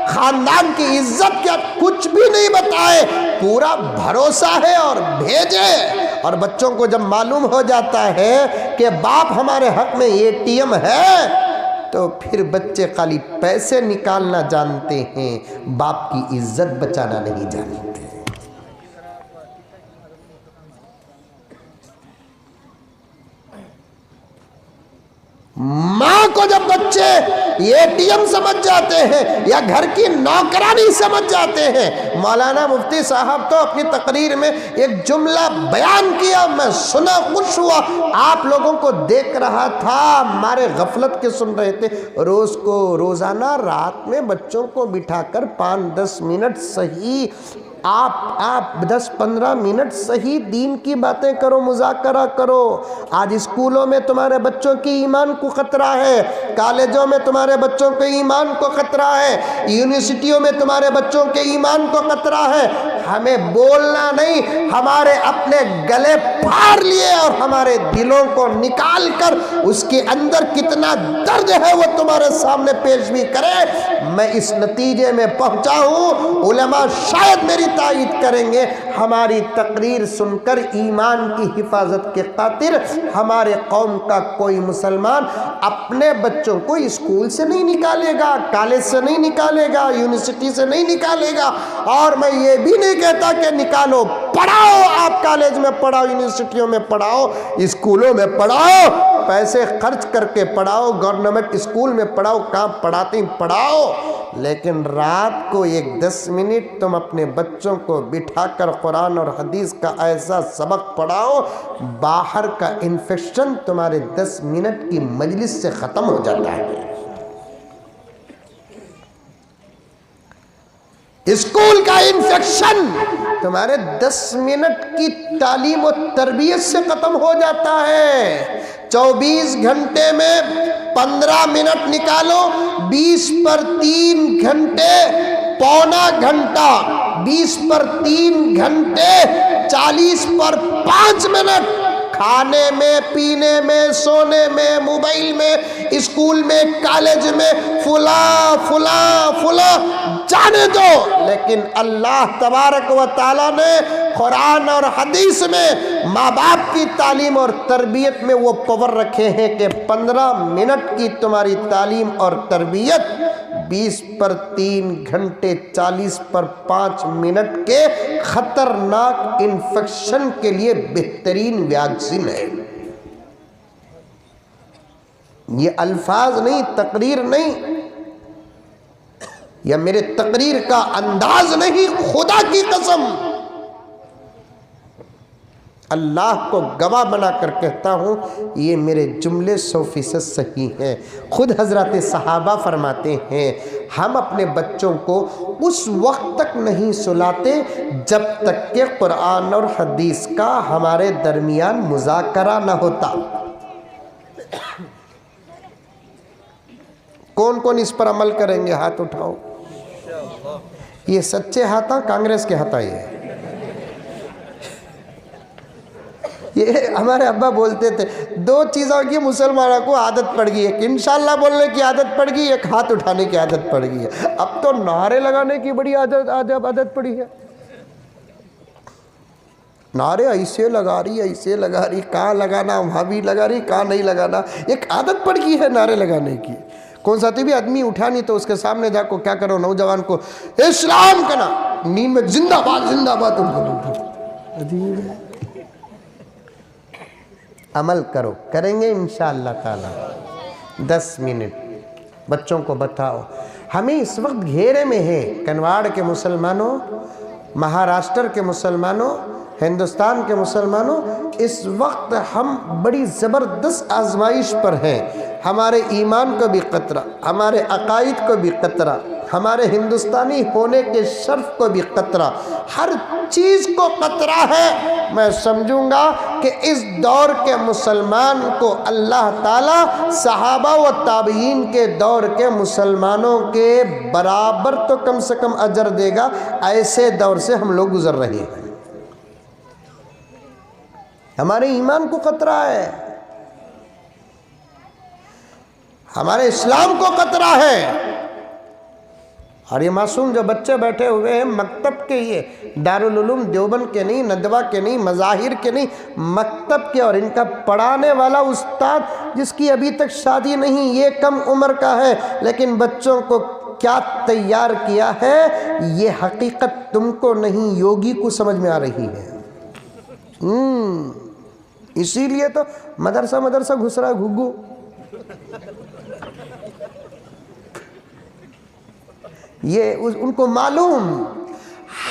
खानदान की इज्जत क्या, कुछ भी नहीं बताए। पूरा भरोसा है और भेजे। और बच्चों को जब मालूम हो जाता है कि बाप हमारे हक में ATM है, तो फिर बच्चे खाली पैसे निकालना जानते हैं, बाप की इज्जत बचाना नहीं जानते। माँ को जब बच्चे ATM समझ जाते हैं या घर की नौकरानी समझ जाते हैं। मौलाना मुफ्ती साहब तो अपनी तकरीर में एक जुमला बयान किया, मैं सुना खुश हुआ। आप लोगों को देख रहा था, हमारे गफलत के सुन रहे थे। रोजाना रात में बच्चों को बिठाकर 5-10 मिनट सही, आप 10-15 मिनट सही दीन की बातें करो, मुज़ाकरा करो। आज स्कूलों में तुम्हारे बच्चों की ईमान को खतरा है, कॉलेजों में तुम्हारे बच्चों के ईमान को खतरा है, यूनिवर्सिटियों में तुम्हारे बच्चों के ईमान को खतरा है। हमें बोलना नहीं, हमारे अपने गले फाड़ लिए और हमारे दिलों को निकाल कर उसके अंदर कितना दर्द है वो तुम्हारे सामने पेश भी करे। मैं इस नतीजे में पहुंचा हूं, उलमा शायद मेरी तायीद करेंगे, हमारी तकरीर सुनकर ईमान की हिफाजत के खातिर हमारे कौम का कोई मुसलमान अपने बच्चों को स्कूल से नहीं निकालेगा, कॉलेज से नहीं निकालेगा, यूनिवर्सिटी से नहीं निकालेगा। और मैं ये भी नहीं कहता कि निकालो, पढ़ाओ, आप कॉलेज में पढ़ाओ, यूनिवर्सिटियों में पढ़ाओ, स्कूलों में पढ़ाओ, पैसे खर्च करके पढ़ाओ, गवर्नमेंट स्कूल में पढ़ाओ, कहाँ पढ़ाते हैं पढ़ाओ। लेकिन रात को 10 मिनट तुम अपने बच्चों को बिठाकर कुरान और हदीस का ऐसा सबक पढ़ाओ, बाहर का इन्फेक्शन तुम्हारे 10 मिनट की मजलिस से ख़त्म हो जाता है। स्कूल का इन्फेक्शन तुम्हारे 10 मिनट की तालीम और तरबियत से ख़त्म हो जाता है। 24 घंटे में 15 मिनट निकालो, 20 पर 3 घंटे, पौना घंटा, 20 पर 3 घंटे, 40 पर 5 मिनट खाने में, पीने में, सोने में, मोबाइल में, स्कूल में, कॉलेज में, फुला फुला फुला जाने दो। लेकिन अल्लाह तबारक व ताला ने कुरान और हदीस में माँ बाप की तालीम और तरबियत में वो पावर रखे हैं कि 15 मिनट की तुम्हारी तालीम और तरबियत 20 पर 3 घंटे 40 पर 5 मिनट के खतरनाक इन्फेक्शन के लिए बेहतरीन वैक्सीन है। ये अल्फाज नहीं, तकरीर नहीं, या मेरे तकरीर का अंदाज नहीं, खुदा की कसम अल्लाह को गवाह बनाकर कहता हूँ ये मेरे जुमले 100% सही हैं। खुद हजरत सहाबा फरमाते हैं हम अपने बच्चों को उस वक्त तक नहीं सुलाते जब तक कि कुरान और हदीस का हमारे दरमियान मुज़ाकरा न होता। कौन कौन इस पर अमल करेंगे? हाथ उठाओ। ये सच्चे हाथा कांग्रेस के हाथा ये हमारे अब्बा बोलते थे 2 चीज़ों की मुसलमानों को आदत पड़ गई, एक इंशाल्लाह बोलने की आदत पड़ गई, एक हाथ उठाने की आदत पड़ गई है। अब तो नारे लगाने की बड़ी आदत पड़ी है। नारे ऐसे लगा रही, कहाँ लगाना वहाँ भी लगा रही, कहाँ नहीं लगाना, एक आदत पड़ गई है नारे लगाने की। कौन सा भी आदमी उठा नहीं तो उसके सामने जाको क्या करो, नौजवान को इस्लाम का ना नींद में जिंदाबाद जिंदाबाद अमल करो। करेंगे इंशाअल्लाह ताला। 10 मिनट बच्चों को बताओ। हमें इस वक्त घेरे में है कनवाड़ के मुसलमानों, महाराष्ट्र के मुसलमानों, हिंदुस्तान के मुसलमानों, इस वक्त हम बड़ी ज़बरदस्त आजमाइश पर हैं। हमारे ईमान को भी खतरा, हमारे अकाइद को भी खतरा, हमारे हिंदुस्तानी होने के शर्फ को भी खतरा, हर चीज़ को खतरा है। मैं समझूंगा कि इस दौर के मुसलमान को अल्लाह ताला सहाबा व ताबईन के दौर के मुसलमानों के बराबर तो कम से कम अजर देगा। ऐसे दौर से हम लोग गुजर रहे हैं। हमारे ईमान को खतरा है, हमारे इस्लाम को खतरा है। और ये मासूम जो बच्चे बैठे हुए हैं मकतब के, ये दारुल उलूम देवबंद के नहीं, नदवा के नहीं, मज़ाहिर के नहीं, मकतब के, और इनका पढ़ाने वाला उस्ताद जिसकी अभी तक शादी नहीं, ये कम उम्र का है, लेकिन बच्चों को क्या तैयार किया है ये हकीकत तुमको नहीं योगी को समझ में आ रही है। इसीलिए तो मदरसा घुस रहा है घुग्गू। ये उनको मालूम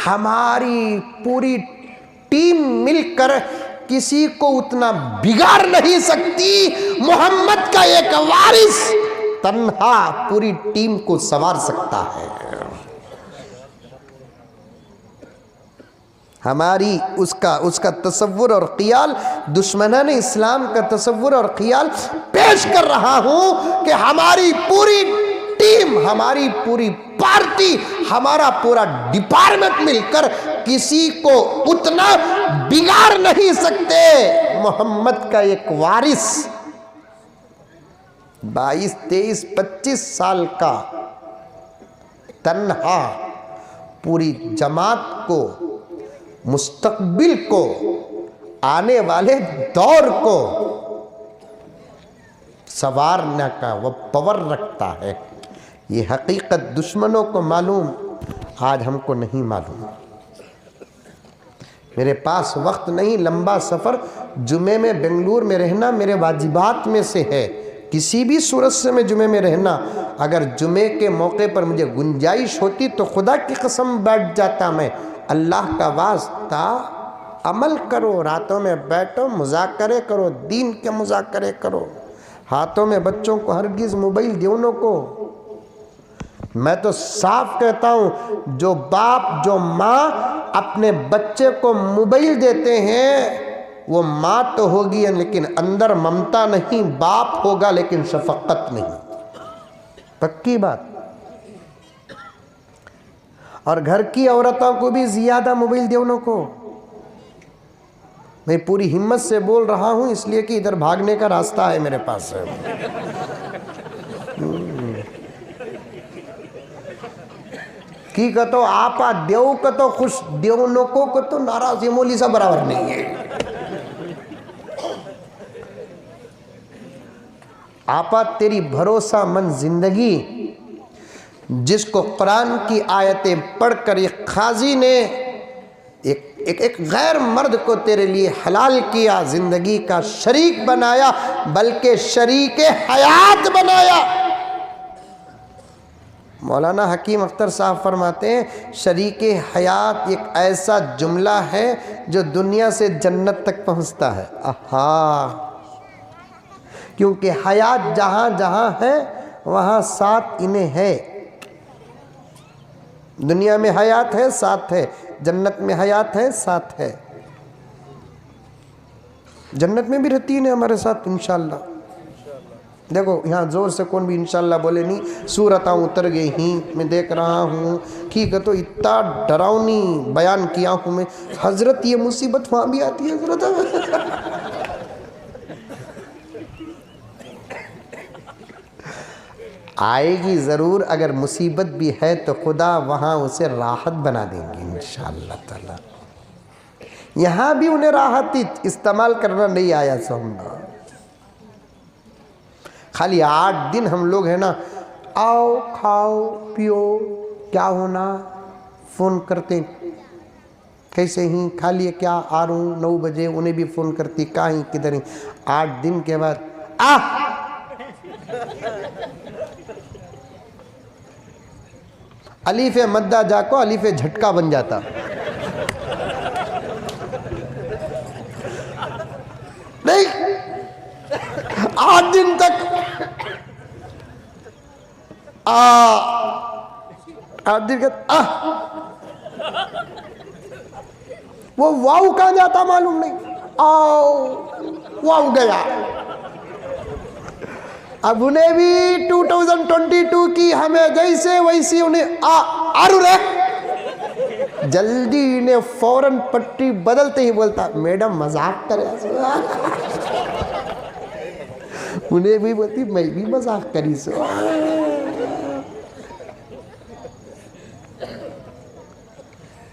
हमारी पूरी टीम मिलकर किसी को उतना बिगाड़ नहीं सकती। मोहम्मद का एक वारिस तन्हा पूरी टीम को संवार सकता है। हमारी उसका तसव्वुर और ख़याल, दुश्मनाने इस्लाम का तसव्वुर और ख़याल पेश कर रहा हूं कि हमारी पूरी टीम, हमारी पूरी पार्टी, हमारा पूरा डिपार्टमेंट मिलकर किसी को उतना बिगाड़ नहीं सकते। मोहम्मद का एक वारिस 22, 23, 25 साल का तन्हा पूरी जमात को, मुस्तकबिल को, आने वाले दौर को संवारने का वो पावर रखता है। ये हकीकत दुश्मनों को मालूम, आज हमको नहीं मालूम। मेरे पास वक्त नहीं, लंबा सफ़र जुमे में बेंगलुरु में रहना मेरे वाजिबात में से है। किसी भी सूरत से मैं जुमे में रहना, अगर जुमे के मौके पर मुझे गुंजाइश होती तो खुदा की कसम बैठ जाता मैं। अल्लाह का वास्ता अमल करो, रातों में बैठो, मुज़ाकरे करो, दीन के मुज़ाकरे करो। हाथों में बच्चों को हरगिज़ मोबाइल देवनों को। मैं तो साफ कहता हूँ जो बाप जो माँ अपने बच्चे को मोबाइल देते हैं वो माँ तो होगी लेकिन अंदर ममता नहीं, बाप होगा लेकिन शफकत नहीं। पक्की बात। और घर की औरतों को भी ज़्यादा मोबाइल देवनों को। मैं पूरी हिम्मत से बोल रहा हूँ इसलिए कि इधर भागने का रास्ता है मेरे पास। की कहतो आपा देव कहतो खुश, देव नको कहतो नाराज, ये मौली सा बराबर नहीं है। आपा तेरी भरोसामंद जिंदगी, जिसको कुरान की आयतें पढ़कर एक खाजी ने एक गैर मर्द को तेरे लिए हलाल किया, जिंदगी का शरीक बनाया, बल्कि शरीक हयात बनाया। मौलाना हकीम अख्तर साहब फरमाते हैं शरीक हयात एक ऐसा जुमला है जो दुनिया से जन्नत तक पहुंचता है। आहा, क्योंकि हयात जहाँ जहाँ है वहाँ साथ इन्हें है। दुनिया में हयात है साथ है, जन्नत में हयात है साथ है। जन्नत में भी रहती है हमारे साथ इंशाअल्लाह। देखो यहाँ जोर से कौन भी इंशाअल्लाह बोले नहीं, सूरतां उतर गई ही मैं देख रहा हूँ। ठीक है, तो इतना डरावनी बयान किया हूँ मैं। हजरत ये मुसीबत वहाँ भी आती है हजरत। आएगी ज़रूर, अगर मुसीबत भी है तो खुदा वहाँ उसे राहत बना देंगे इंशाअल्लाह ताला। यहाँ भी उन्हें राहत इस्तेमाल करना नहीं आया समझना। खाली 8 दिन हम लोग है ना, आओ खाओ पियो क्या होना, फ़ोन करते कैसे ही खा लिए क्या, आ रहा हूँ 9 बजे, उन्हें भी फ़ोन करती कहाँ किधर ही। 8 दिन के बाद अलीफ़े मद्दा जाको अलीफ़े झटका बन जाता। नहीं, 8 दिन तक 8 दिन के वो वाव कहाँ जाता मालूम नहीं, आओ वाव गया। अब उन्हें भी 2022 की हमें जैसे वैसी उन्हें आरू रे, जल्दी इन्हें फौरन पट्टी बदलते ही बोलता मैडम मजाक करे। उन्हें भी बोलती मैं भी मजाक करी सो।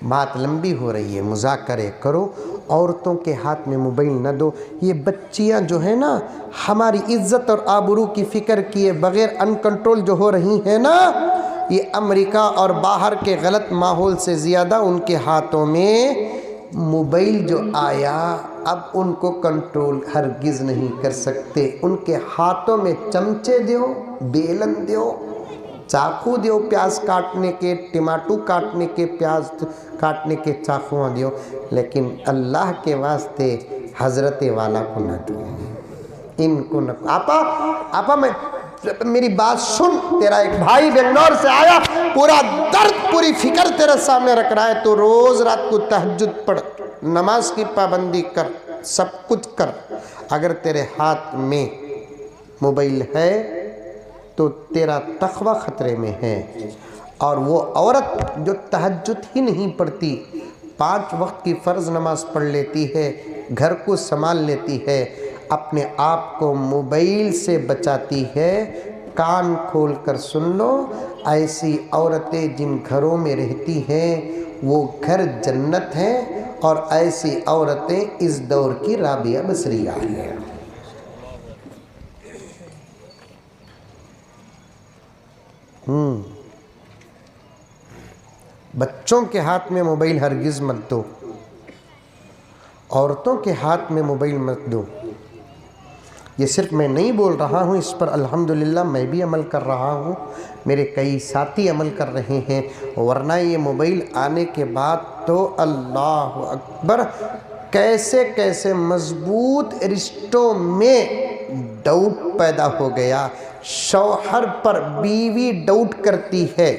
बात लंबी हो रही है, मुज़ाकरे करो, औरतों के हाथ में मोबाइल न दो। ये बच्चियां जो है ना, हमारी इज्जत और आबरू की फ़िक्र किए बग़ैर अनकंट्रोल जो हो रही हैं ना, ये अमेरिका और बाहर के गलत माहौल से ज़्यादा उनके हाथों में मोबाइल जो आया, अब उनको कंट्रोल हरगिज़ नहीं कर सकते। उनके हाथों में चमचे दो, बेलन दो, चाकू दो प्याज काटने के, टमाटू काटने के, प्याज काटने के चाकुआँ दो, लेकिन अल्लाह के वास्ते हजरत वाला को न दो, इनको न। आपा मैं मेरी बात सुन, तेरा एक भाई बेंगलोर से आया, पूरा दर्द पूरी फिक्र तेरे सामने रख रहा है। तो रोज़ रात को तहज्जुद पढ़, नमाज की पाबंदी कर, सब कुछ कर। अगर तेरे हाथ में मोबाइल है तो तेरा तक़वा ख़तरे में है। और वो औरत जो तहज्जुद ही नहीं पढ़ती, 5 वक्त की फ़र्ज़ नमाज पढ़ लेती है, घर को संभाल लेती है, अपने आप को मोबाइल से बचाती है, कान खोल कर सुन लो। ऐसी औरतें जिन घरों में रहती हैं वो घर जन्नत हैं, और ऐसी औरतें इस दौर की राबिया बसरिया हैं। बच्चों के हाथ में मोबाइल हरगिज़ मत दो, औरतों के हाथ में मोबाइल मत दो। ये सिर्फ मैं नहीं बोल रहा हूँ, इस पर अल्हम्दुलिल्लाह मैं भी अमल कर रहा हूँ, मेरे कई साथी अमल कर रहे हैं। वरना ये मोबाइल आने के बाद तो अल्लाह अकबर, कैसे कैसे मजबूत रिश्तों में डाउट पैदा हो गया। शौहर पर बीवी डाउट करती है,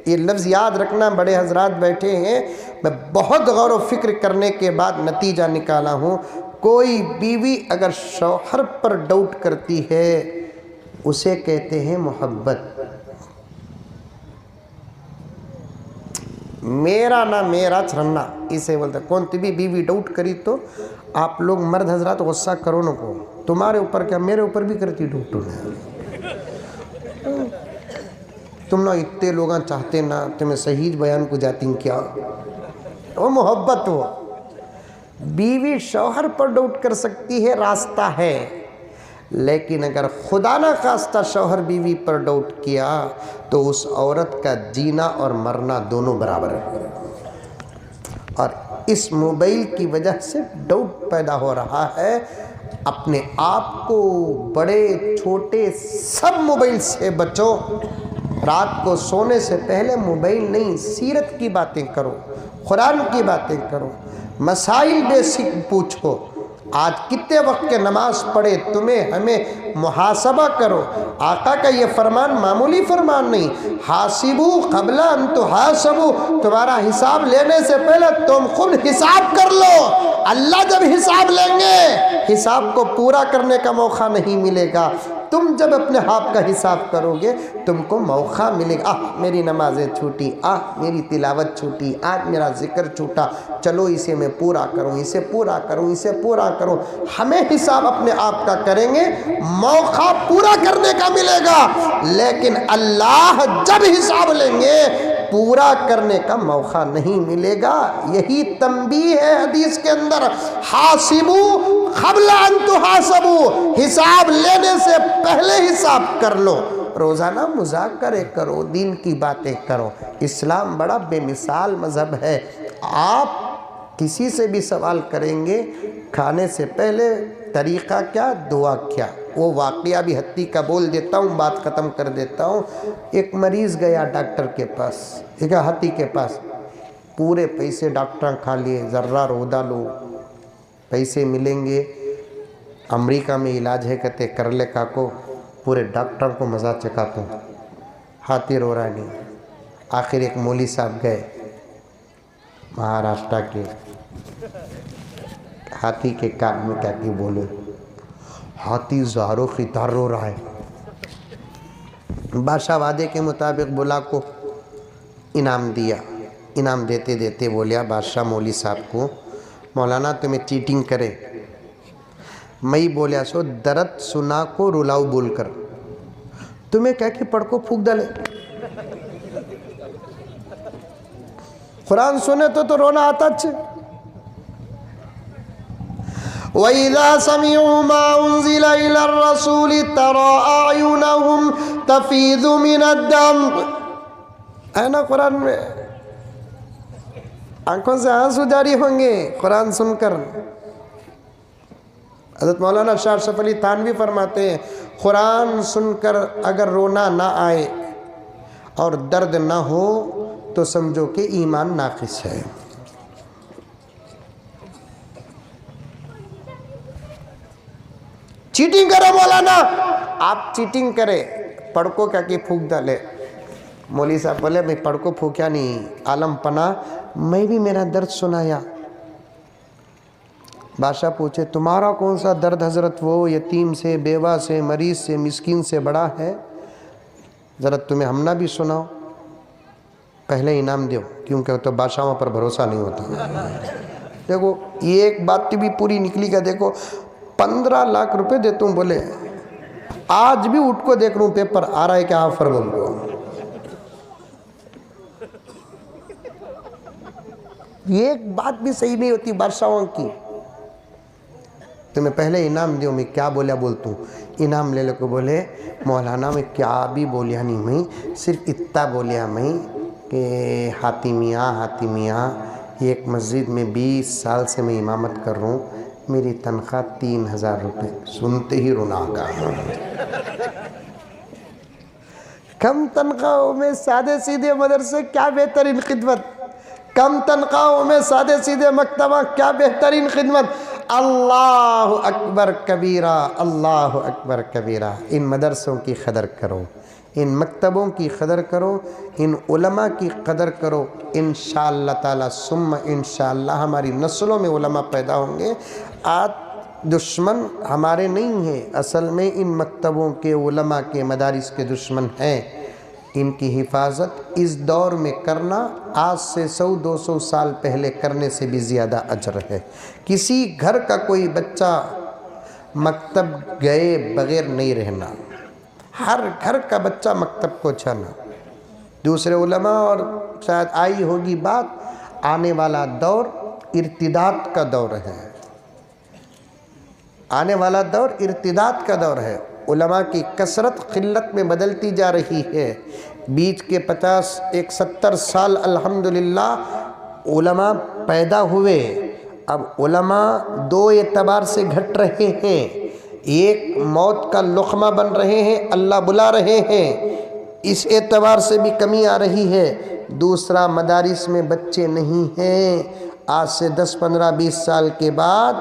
ये लफ्ज़ याद रखना, बड़े हजरात बैठे हैं, मैं बहुत गौर व फिक्र करने के बाद नतीजा निकाला हूँ। कोई बीवी अगर शौहर पर डाउट करती है, उसे कहते हैं मोहब्बत। मेरा ना मेरा छरन्ना इसे बोलते। कौन ती भी बीवी डाउट करी तो आप लोग मर्द हजरात गुस्सा करो न को, तुम्हारे ऊपर क्या मेरे ऊपर भी करती डाउट। तुम ना इतने लोग चाहते ना तुम्हें सही बयान को जाती क्या, वो मोहब्बत हो। बीवी शौहर पर डाउट कर सकती है, रास्ता है, लेकिन अगर खुदा ना खास्ता शौहर बीवी पर डाउट किया तो उस औरत का जीना और मरना दोनों बराबर है। और इस मोबाइल की वजह से डाउट पैदा हो रहा है। अपने आप को, बड़े छोटे सब मोबाइल से बचो। रात को सोने से पहले मोबाइल नहीं, सीरत की बातें करो, कुरान की बातें करो, मसाइल बेसिक पूछो। आज कितने वक्त के नमाज पढ़े, तुम्हें हमें मुहासबा करो। आका का ये फरमान मामूली फरमान नहीं, हासिबू क़ब्ला अन तुहासबू, तुम्हारा हिसाब लेने से पहले तुम खुद हिसाब कर लो। अल्लाह जब हिसाब लेंगे, हिसाब को पूरा करने का मौका नहीं मिलेगा। तुम जब अपने हाथ का हिसाब करोगे तुमको मौका मिलेगा। मेरी नमाज़ें छूटी, मेरी तिलावत छूटी, आज मेरा जिक्र छूटा, चलो इसे मैं पूरा करूं, इसे पूरा करूं, इसे पूरा करूं। हमें हिसाब अपने आप का करेंगे, मौका पूरा करने का मिलेगा। लेकिन अल्लाह जब हिसाब लेंगे पूरा करने का मौका नहीं मिलेगा। यही तंबीह है हदीस के अंदर, हासिबू क़ब्ला अन तुहासबू, हिसाब लेने से पहले हिसाब कर लो। रोज़ाना मुज़ाकरे करो, दीन की बातें करो। इस्लाम बड़ा बेमिसाल मज़हब है। आप किसी से भी सवाल करेंगे खाने से पहले तरीक़ा क्या, दुआ क्या, वो वाक़या भी हत्ती का बोल देता हूँ, बात ख़त्म कर देता हूँ। एक मरीज़ गया डॉक्टर के पास, एक हत्ती के पास, पूरे पैसे डॉक्टर खा लिए, ज़र्रा रोदा लो, पैसे मिलेंगे, अमेरिका में इलाज है, कहते कर ले काको, पूरे डॉक्टर को मज़ा चखाता हूँ, हाथी रो रहा नहीं। आखिर एक मौली साहब गए महाराष्ट्र के, हाथी के कान में क्या कि बोले, हाथी ज़ारो खितार रो रहा है। बादशाह वादे के मुताबिक बुला को इनाम दिया। इनाम देते देते बोलिया बादशाह मौली साहब को, मौलाना तुम्हें चीटिंग करे, मई बोलिया सो दर्द सुना को रुलाऊ बोलकर, तुम्हें क्या कि पढ़ को फूक डाले। कुरान सुने तो रोना आता अच्छे। वइज़ा समिअू मा उन्ज़िला इला रसूलि तरा अयुनहुम तफीज़ु मिनद्दम, है ना कुरान में, आंखों से आंसू जारी होंगे कुरान सुनकर। हज़रत मौलाना शाह अशरफ अली थानवी फरमाते हैं, कुरान सुनकर अगर रोना ना आए और दर्द ना हो तो समझो कि ईमान नाक़िस है। चीटिंग करे मौलाना, आप चीटिंग करे, पड़को क्या कि फूक डाले। मौली साहब बोले मैं पड़को फूक्या नहीं, आलम पना मैं भी मेरा दर्द सुनाया। बादशाह पूछे तुम्हारा कौन सा दर्द हजरत, वो यतीम से, बेवा से, मरीज से, मिस्कीन से बड़ा है, ज़रा तुम्हें हमना भी सुनाओ, पहले इनाम दो, क्योंकि तो बादशाहों पर भरोसा नहीं होता। देखो ये एक बात भी पूरी निकली का, देखो 15 लाख रुपए देता हूँ, बोले आज भी उठ को देख रहा हूँ पेपर आ रहा है क्या ऑफर, बोल को ये एक बात भी सही नहीं होती बादशाहों की। तुम्हें पहले इनाम दो, मैं क्या बोलिया बोलता हूँ, इनाम ले लो को बोले मौलाना मैं क्या भी बोलिया नहीं, मैं सिर्फ इतना बोलिया मैं कि हाथी मियाँ एक मस्जिद में 20 साल से मैं इमामत कर रहा हूँ, मेरी तनख्वाह 3000 रुपये। सुनते ही रोना आ गया। कम तनख्वाहों में सादे सीधे मदरसे क्या बेहतरीन खिदमत, कम तनख्वाहों में सादे सीधे मकतबा क्या बेहतरीन खिदमत। अल्लाह अकबर कबीरा, अल्लाह अकबर कबीरा। इन मदरसों की कदर करो, इन मकतबों की कदर करो, इन उलमा की कदर करो। इंशाअल्लाह ताला सुम्मा इंशाअल्लाह हमारी नस्लों में उलमा पैदा होंगे। आज दुश्मन हमारे नहीं हैं, असल में इन मकतबों के, उलमा के, मदारिस के दुश्मन हैं। इनकी हिफाजत इस दौर में करना आज से 100-200 साल पहले करने से भी ज़्यादा अजर है। किसी घर का कोई बच्चा मकतब गए बग़ैर नहीं रहना, हर घर का बच्चा मकतब को जाना। دوسرے علماء اور شاید آئی ہوگی بات، آنے والا دور ارتداد کا دور ہے، آنے والا دور ارتداد کا دور ہے۔ علماء کی کثرت قلت میں بدلتی جا رہی ہے۔ بیچ کے 70 سال الحمدللہ علماء پیدا ہوئے، اب علماء دو اعتبار سے گھٹ رہے ہیں۔ ایک موت کا لقمہ بن رہے ہیں، اللہ بلا رہے ہیں، اس اعتبار سے بھی کمی آ رہی ہے۔ دوسرا مدارس میں بچے نہیں ہیں۔ آج سے 10 15 20 سال کے بعد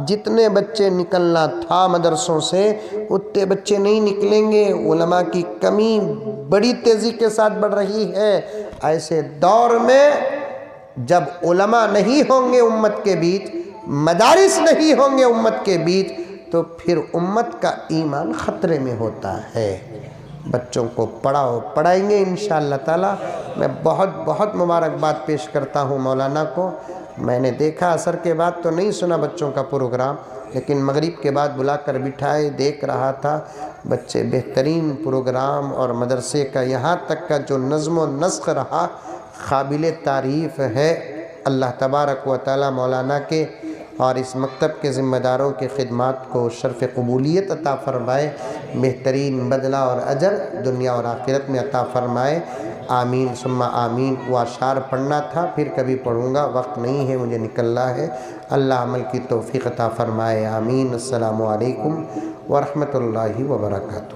جتنے بچے نکلنا تھا مدرسوں سے اتنے بچے نہیں نکلیں گے۔ علماء کی کمی بڑی تیزی کے ساتھ بڑھ رہی ہے۔ ایسے دور میں جب علماء نہیں ہوں گے امت کے بیچ، مدارس نہیں ہوں گے امت کے بیچ، تو پھر امت کا ایمان خطرے میں ہوتا ہے۔ بچوں کو پڑھائیں گے انشاءاللہ تعالی۔ میں بہت بہت مبارکباد پیش کرتا ہوں مولانا کو۔ میں نے دیکھا عصر کے بعد تو نہیں سنا بچوں کا پروگرام، لیکن مغرب کے بعد بلا کر بٹھائے، دیکھ رہا تھا بچے بہترین پروگرام، اور مدرسے کا یہاں تک کا جو نظم و نسق رہا قابل تعریف ہے۔ اللہ تبارک و تعالی مولانا کے اور اس مکتب کے ذمہ داروں کے خدمات کو شرف قبولیت عطا فرمائے، بہترین بدلہ اور اجر دنیا اور آخرت میں عطا فرمائے۔ آمین ثم آمین۔ وہ اشعار پڑھنا تھا، پھر کبھی پڑھوں گا، وقت نہیں ہے، مجھے نکلنا ہے۔ اللہ عمل کی توفیق عطا فرمائے، آمین۔ السلام علیکم ورحمۃ اللہ وبرکاتہ۔